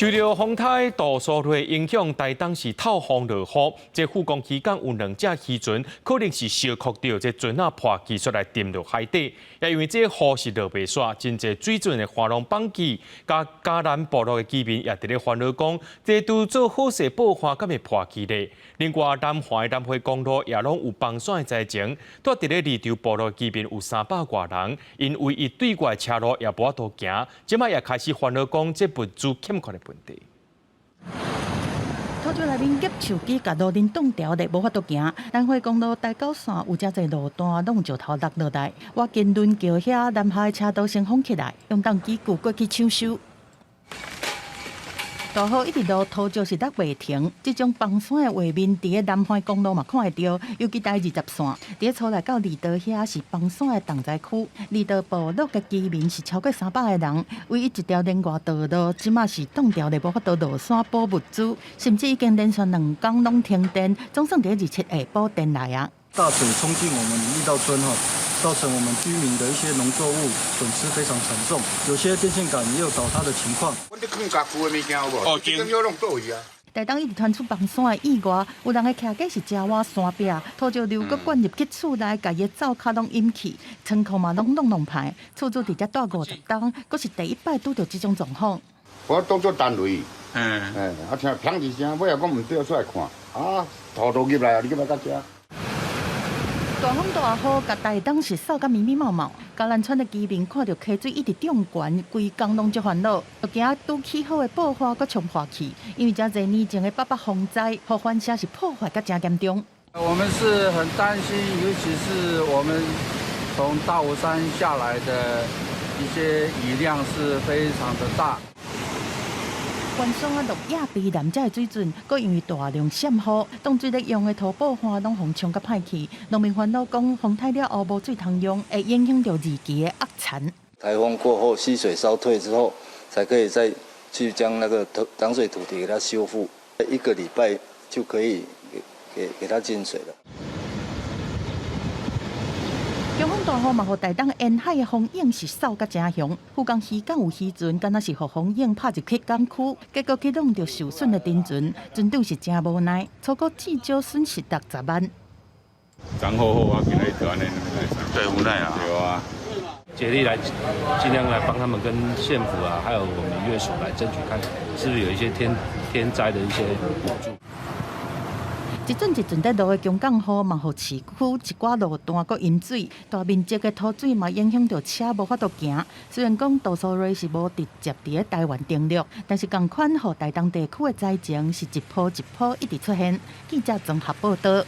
受到风台杜苏芮影响，台东是透风落雨。这复工期间有2只渔船，可能是烧哭到这船啊破技术来沉入海底。也因为这雨是落袂煞，真侪水准的花龙放弃，加嘉南部落的居民也伫咧烦恼讲，这拄做好势爆花，敢会破期咧。另外，南华的南回公路也拢有崩线的灾情，带伫咧二潮部落的居民有300多人，因为伊对外车路也无法度行，即摆也开始烦恼讲这物资欠缺的问题。土石内面夹树枝，甲路灯挡条咧，无法度行。南回公路大九线有遮侪路段拢有石头落落来，我近轮桥遐南下的车道先封起来，用重机具过去抢修。大雨一直落，土石是落袂停。这种崩山的画面，伫咧南回公路嘛看会到，尤其在20线，伫咧出来到离岛遐是崩山的重灾区。离岛部落的居民是超过300个人，唯一一条连外道路，即马是挡掉咧，无法度落山补物资，甚至已经连续2天拢停电，总算伫27下补电来啊。大水冲进我们义道村造成我们居民的一些农作物损失非常惨重，有些电线杆也有倒塌的情况。台东一直传出崩山的意外，有人的徛架是遮瓦山壁，土石流搁灌入去厝内，家己的灶骹拢淹去，仓库嘛拢弄歹。厝主伫遮住50天，阁是第一摆拄到这种状况。我当作单位，啊听砰一声，尾后我唔对出来看，啊土都入来啊，你干嘛到遮？大风大雨，甲台东是扫甲密密麻麻。嘉南村的居民看到溪水一直涨悬，规工拢足烦恼。就惊拄起好的爆发搁冲破去，因为遮侪年前的8八风灾，雨反射是破坏甲真严重。我们是很担心，尤其是我们从大武山下来的一些雨量是非常的大。关山啊，落野鼻南遮的水准，阁因为大量闪雨，当水咧用的土爆花拢互冲甲歹去。农民烦恼讲，风太了后无水通用，会影响到二期的恶产。台风过后，溪水稍退之后，才可以再去将那个涨水土地给它修复，1个礼拜就可以给它进水了。强风大雨嘛，互台东沿海的风影是扫甲真凶。富冈渔港有渔船，敢若是互风影拍入去港区，结果去弄到受损的沉船，船长是真无奈，初估至少损失60万。涨后啊，给他就安尼对，无奈啊。对啊。竭力来尽量来帮他们跟县府啊，还有我们渔业署来争取，看是不是有一些天灾的一些补助。一阵一阵在落的强降雨，嘛，互市区一寡路段搁淹水，大面积的土水嘛影响到车无法度行。虽然讲杜苏芮是无直接伫咧台湾登陆，但是同款互台东地区的灾情是一波一波一直出现。记者综合报道。